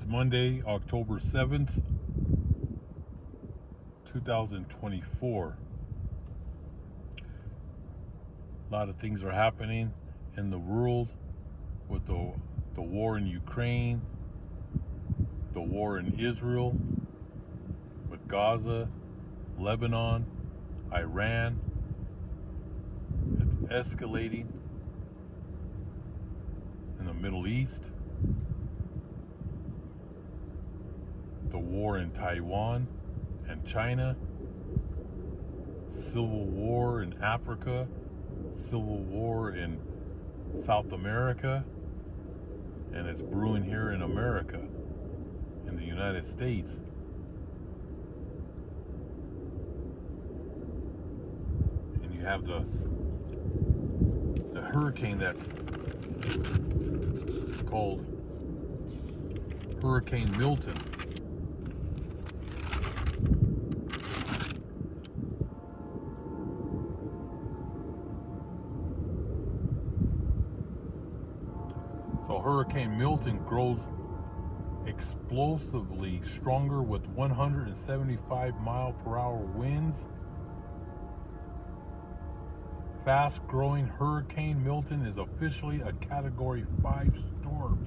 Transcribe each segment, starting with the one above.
It's Monday, October 7th, 2024. A lot of things are happening in the world with the war in Ukraine, the war in Israel, with Gaza, Lebanon, Iran. It's escalating in the Middle East. The war in Taiwan and China, civil war in Africa, civil war in South America, and it's brewing here in America, in the United States. And you have the hurricane that's called Hurricane Milton. So Hurricane Milton grows explosively stronger with 175 mile per hour winds. Fast growing Hurricane Milton is officially a Category 5 storm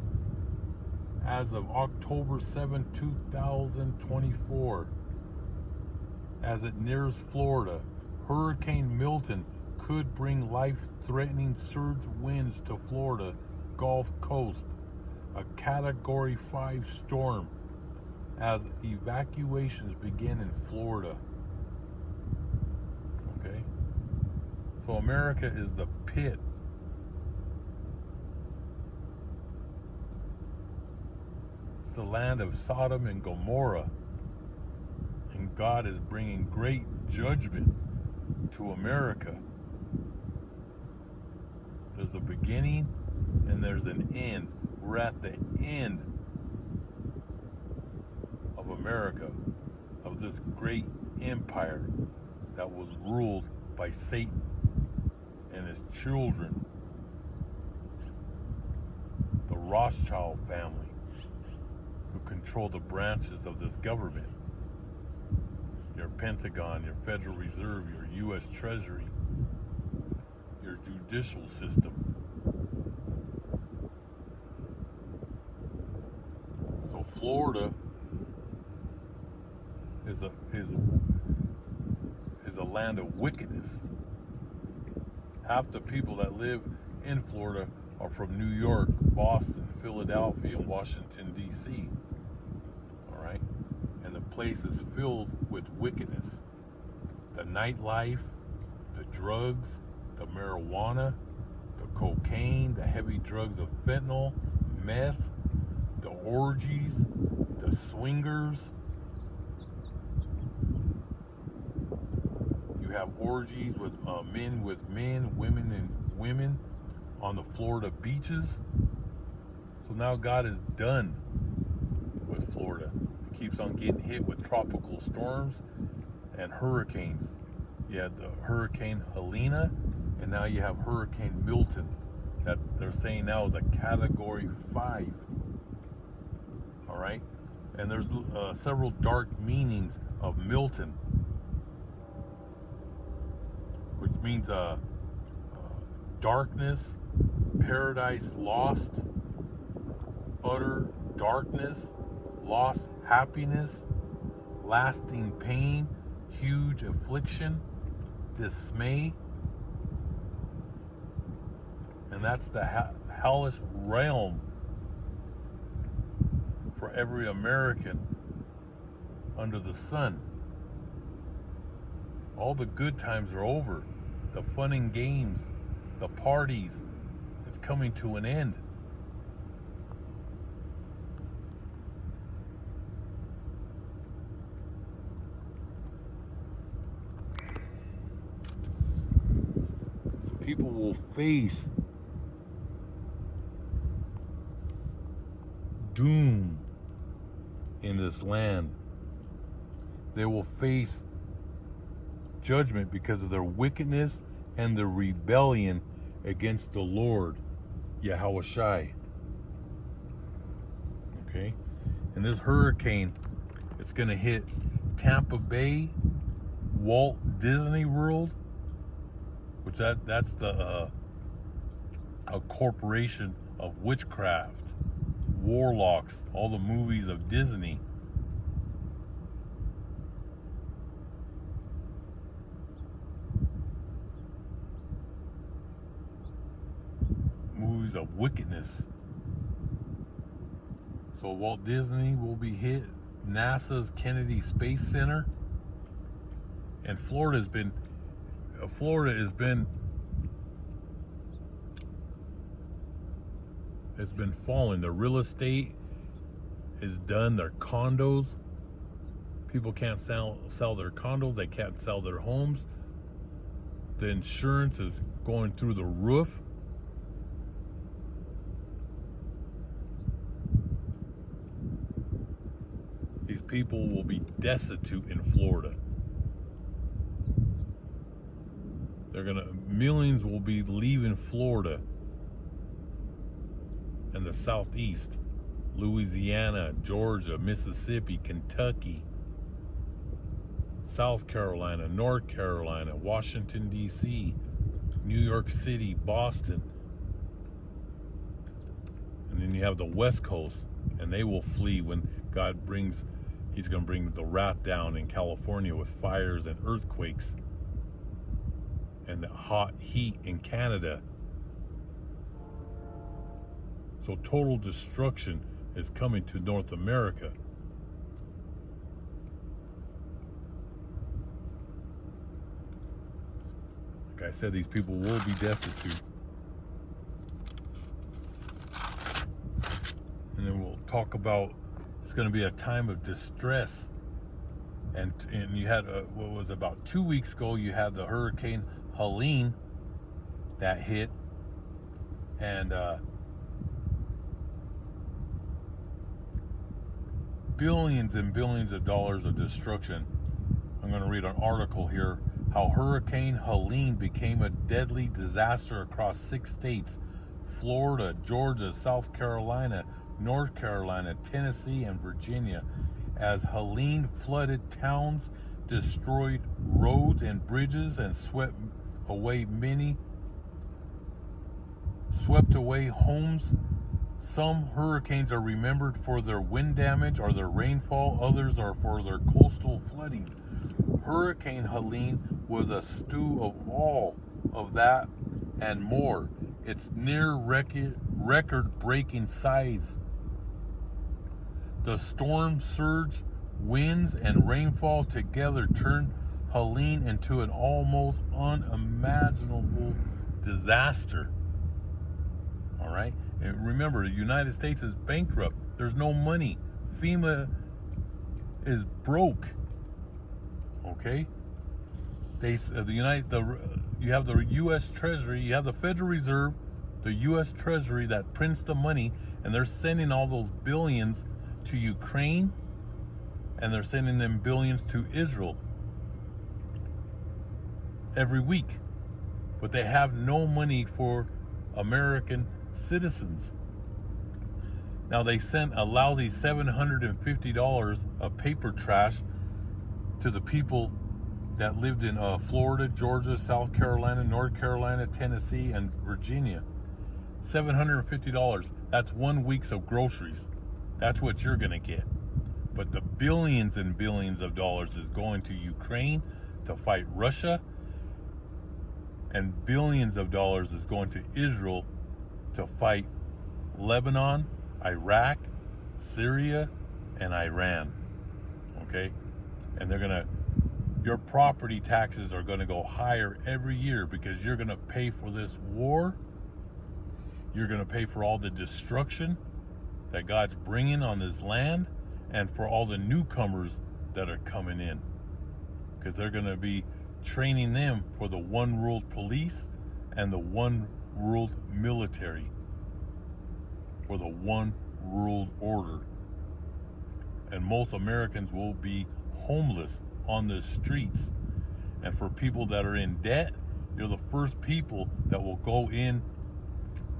as of October 7, 2024. As it nears Florida, Hurricane Milton could bring life-threatening surge winds to Florida Gulf Coast, a Category 5 storm, as evacuations begin in Florida. Okay? So America is the pit. It's the land of Sodom and Gomorrah. And God is bringing great judgment to America. There's a beginning and there's an end. We're at the end of America, of this great empire that was ruled by Satan and his children, the Rothschild family, who control the branches of this government. Your Pentagon, your Federal Reserve, your U.S. Treasury, your judicial system. So Florida is a land of wickedness. Half the people that live in Florida are from New York, Boston, Philadelphia, and Washington, D.C. All right? And the place is filled with wickedness. The nightlife, the drugs, the marijuana, the cocaine, the heavy drugs of fentanyl, meth, the orgies, the swingers. You have orgies with men with men, women and women on the Florida beaches. So now God is done with Florida. It keeps on getting hit with tropical storms and hurricanes. You had the Hurricane Helena, and now you have Hurricane Milton. That they're saying now is a Category 5. All right, and there's several dark meanings of Milton, which means darkness, paradise lost, utter darkness, lost happiness, lasting pain, huge affliction, dismay. And that's the hellish realm for every American under the sun. All the good times are over. The fun and games, the parties, it's coming to an end. People will face doom in this land. They will face judgment because of their wickedness and their rebellion against the Lord, Yahushai. Okay? And this hurricane, it's going to hit Tampa Bay, Walt Disney World, which that's the a corporation of witchcraft, warlocks, all the movies of Disney. Movies of wickedness. So Walt Disney will be hit, NASA's Kennedy Space Center, and Florida has been it's been falling. The real estate is done. Their condos, people can't sell their condos. They can't sell their homes. The insurance is going through the roof. These people will be destitute in Florida. Millions will be leaving Florida and the Southeast, Louisiana, Georgia, Mississippi, Kentucky, South Carolina, North Carolina, Washington, D.C., New York City, Boston. And then you have the West Coast, and they will flee when God He's going to bring the wrath down in California with fires and earthquakes and the hot heat in Canada. So total destruction is coming to North America. Like I said, these people will be destitute. And then we'll talk about, it's going to be a time of distress. And you had, what was about 2 weeks ago, you had the Hurricane Helene that hit. And billions and billions of dollars of destruction. I'm going to read an article here. How Hurricane Helene became a deadly disaster across 6 states. Florida, Georgia, South Carolina, North Carolina, Tennessee, and Virginia, as Helene flooded towns, destroyed roads and bridges, and swept away homes. Some hurricanes are remembered for their wind damage or their rainfall, others are for their coastal flooding. Hurricane Helene was a stew of all of that and more. It's near record-breaking size. The storm surge, winds, and rainfall together turned Helene into an almost unimaginable disaster. All right? And remember, the United States is bankrupt. There's no money. FEMA is broke. Okay? You have the U.S. Treasury, you have the Federal Reserve, the U.S. Treasury that prints the money, and they're sending all those billions to Ukraine, and they're sending them billions to Israel every week. But they have no money for American citizens. Now they sent a lousy $750 of paper trash to the people that lived in Florida, Georgia, South Carolina, North Carolina, Tennessee, and Virginia. $750. That's 1 week's of groceries. That's what you're going to get. But the billions and billions of dollars is going to Ukraine to fight Russia. And billions of dollars is going to Israel to fight Lebanon, Iraq, Syria, and Iran. Okay? And your property taxes are going to go higher every year because you're going to pay for this war. You're going to pay for all the destruction that God's bringing on this land, and for all the newcomers that are coming in, because they're going to be training them for the one world police and the one world military, for the one world order. And most Americans will be homeless on the streets. And for people that are in debt, you're the first people that will go in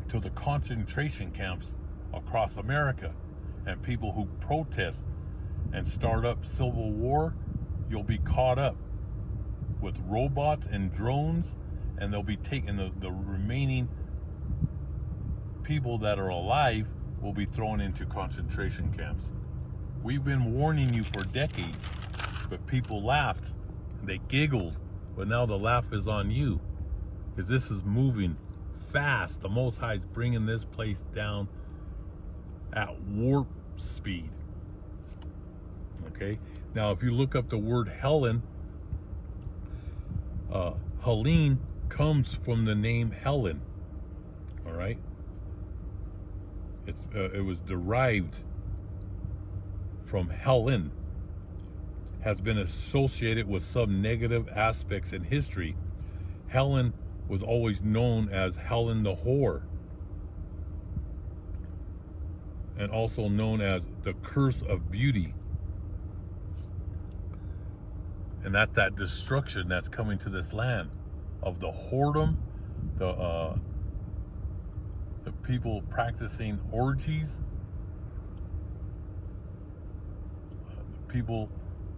to the concentration camps across America. and people who protest and start up civil war, you'll be caught up with robots and drones, and they'll be taking the remaining people that are alive will be thrown into concentration camps. We've been warning you for decades, but people laughed and they giggled, but now the laugh is on you, because this is moving fast. The Most High is bringing this place down at warp speed. Okay, now if you look up the word Helen, Helene comes from the name Helen. All right, it was derived from Helen, has been associated with some negative aspects in history. Helen was always known as Helen the whore, and also known as the curse of beauty. And that's that destruction that's coming to this land of the whoredom, the people practicing orgies, people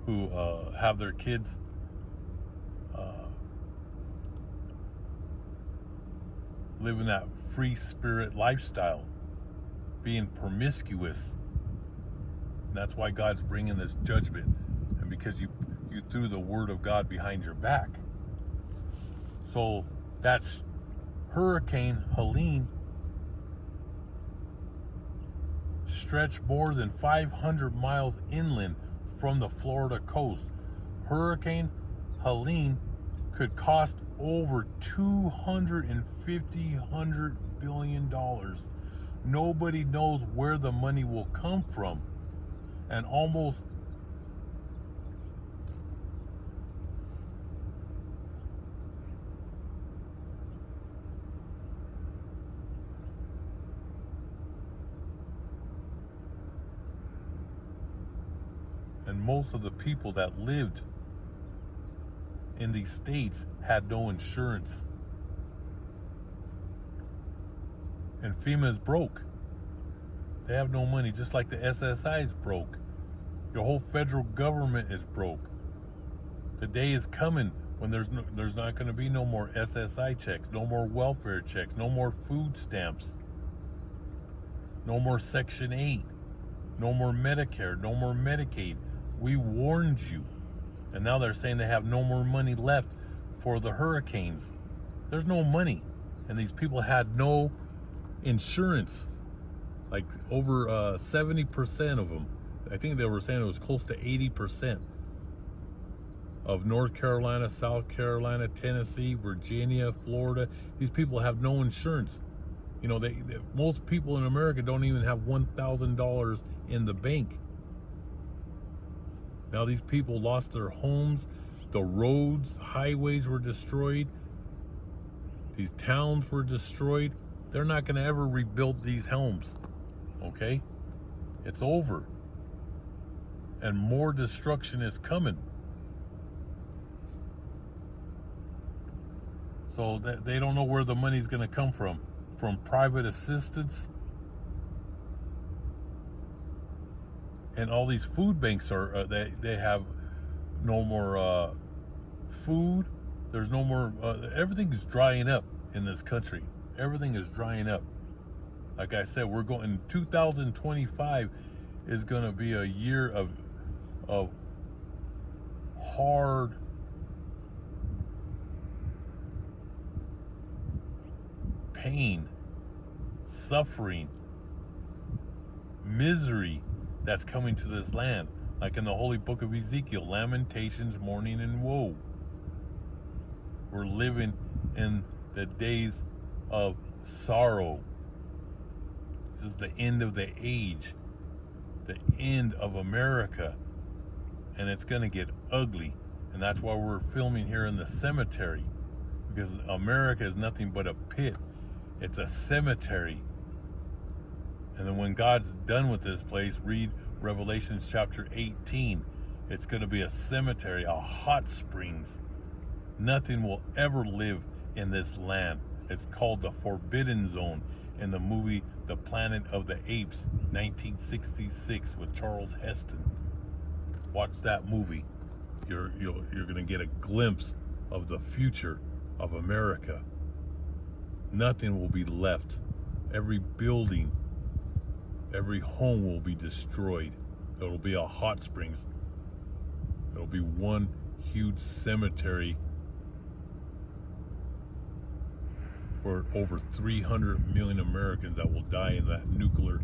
who have their kids living that free spirit lifestyle, being promiscuous. And that's why God's bringing this judgment, and because you threw the word of God behind your back. So that's Hurricane Helene stretched more than 500 miles inland from the Florida coast. Hurricane Helene could cost over $250 billion. Nobody knows where the money will come from. And almost and most of the people that lived in these states had no insurance. And FEMA is broke. They have no money, just like the SSI is broke. Your whole federal government is broke. The day is coming when there's not going to be no more SSI checks, no more welfare checks, no more food stamps, no more Section 8, no more Medicare, no more Medicaid. We warned you. And now they're saying they have no more money left for the hurricanes. There's no money. And these people had no insurance. Like over 70% of them. I think they were saying it was close to 80% of North Carolina, South Carolina, Tennessee, Virginia, Florida. These people have no insurance. You know, most people in America don't even have $1,000 in the bank. Now these people lost their homes, the roads, highways were destroyed, these towns were destroyed. They're not going to ever rebuild these homes, okay? It's over. And more destruction is coming. So they don't know where the money's going to come from private assistance. And all these food banks are, they have no more food. There's no more, everything's drying up in this country. Everything is drying up. Like I said, we're going, 2025 is going to be a year of hard pain, suffering, misery that's coming to this land. Like in the holy book of Ezekiel, lamentations, mourning, and woe. We're living in the days of sorrow. This is the end of the age, the end of America, and it's going to get ugly. And that's why we're filming here in the cemetery, because America is nothing but a pit. It's a cemetery. And then when God's done with this place, read Revelations chapter 18. It's going to be a cemetery, a hot springs. Nothing will ever live in this land. It's called the Forbidden Zone in the movie The Planet of the Apes, 1966, with Charles Heston. Watch that movie. You're gonna get a glimpse of the future of America. Nothing will be left. Every building, every home will be destroyed. It'll be a hot springs. It'll be one huge cemetery for over 300 million Americans that will die in that nuclear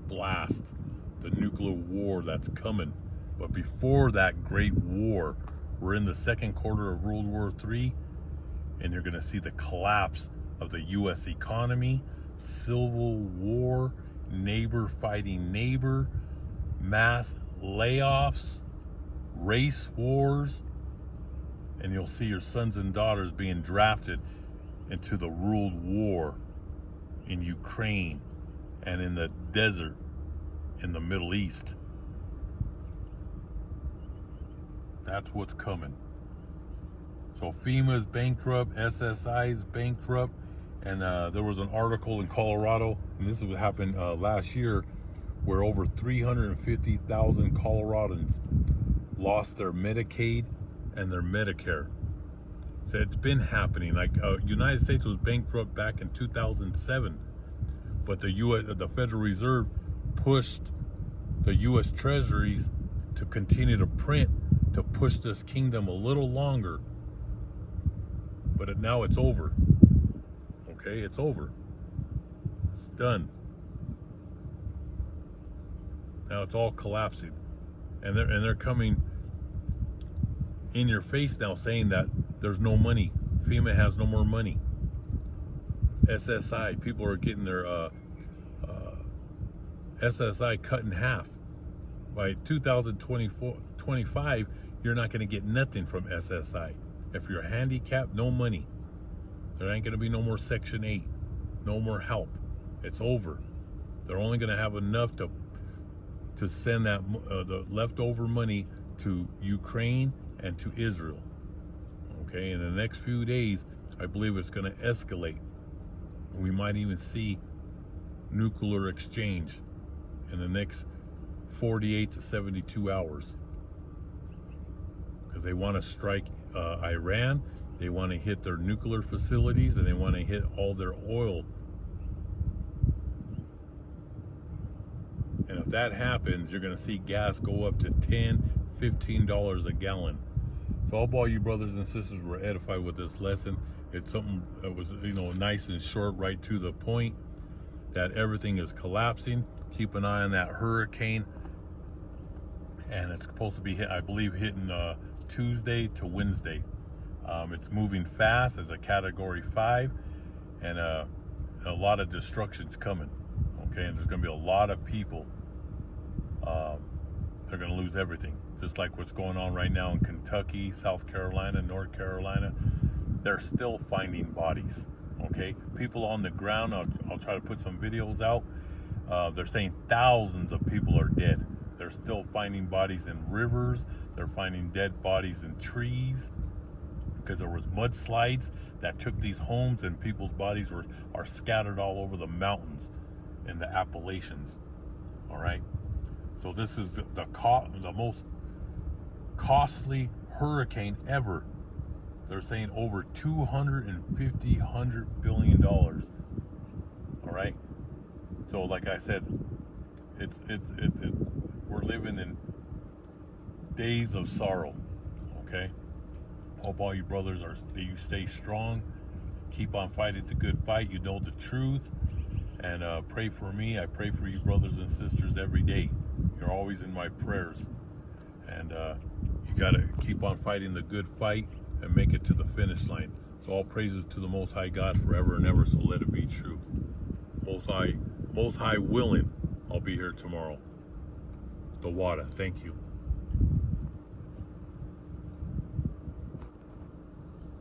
blast, the nuclear war that's coming. But before that great war, we're in the second quarter of World War III, and you're going to see the collapse of the U.S. economy, civil war, neighbor fighting neighbor, mass layoffs, race wars, and you'll see your sons and daughters being drafted into the world war in Ukraine and in the desert in the Middle East. That's what's coming. So FEMA's bankrupt, SSI's bankrupt, and there was an article in Colorado, and this would happen last year, where over 350,000 Coloradans lost their Medicaid and their Medicare. So it's been happening. Like United States was bankrupt back in 2007, but the Federal Reserve pushed the U.S. Treasuries to continue to print to push this kingdom a little longer. But now it's over. Okay, it's over. It's done. Now it's all collapsing, and they're coming in your face now saying that there's no money. FEMA has no more money. SSI, people are getting their SSI cut in half. By 2025, you're not going to get nothing from SSI. If you're handicapped, no money. There ain't going to be no more Section 8, no more help. It's over. They're only going to have enough to send that the leftover money to Ukraine and to Israel. Okay, in the next few days, I believe it's going to escalate. We might even see nuclear exchange in the next 48 to 72 hours. Because they want to strike Iran, they want to hit their nuclear facilities, and they want to hit all their oil. And if that happens, you're going to see gas go up to $10, $15 a gallon. So I hope all you brothers and sisters were edified with this lesson. It's something that was, nice and short, right to the point, that everything is collapsing. Keep an eye on that hurricane. And it's supposed to be, I believe, hitting Tuesday to Wednesday. It's moving fast as a Category 5, and a lot of destruction's coming. Okay, and there's going to be a lot of people. They're going to lose everything, just like what's going on right now in Kentucky, South Carolina, North Carolina. They're still finding bodies. Okay, people on the ground. I'll try to put some videos out. They're saying thousands of people are dead. They're still finding bodies in rivers. They're finding dead bodies in trees, because there was mudslides that took these homes, and people's bodies are scattered all over the mountains in the Appalachians. All right, so this is the most costly hurricane ever. They're saying over $250 billion. All right, so like I said, we're living in days of sorrow. Okay, hope all you brothers that you stay strong, keep on fighting the good fight. You know the truth, and pray for me. I pray for you brothers and sisters every day. You're always in my prayers, and you gotta keep on fighting the good fight and make it to the finish line. So all praises to the Most High God forever and ever. So let it be true. Most High willing, I'll be here tomorrow. The water. Thank you.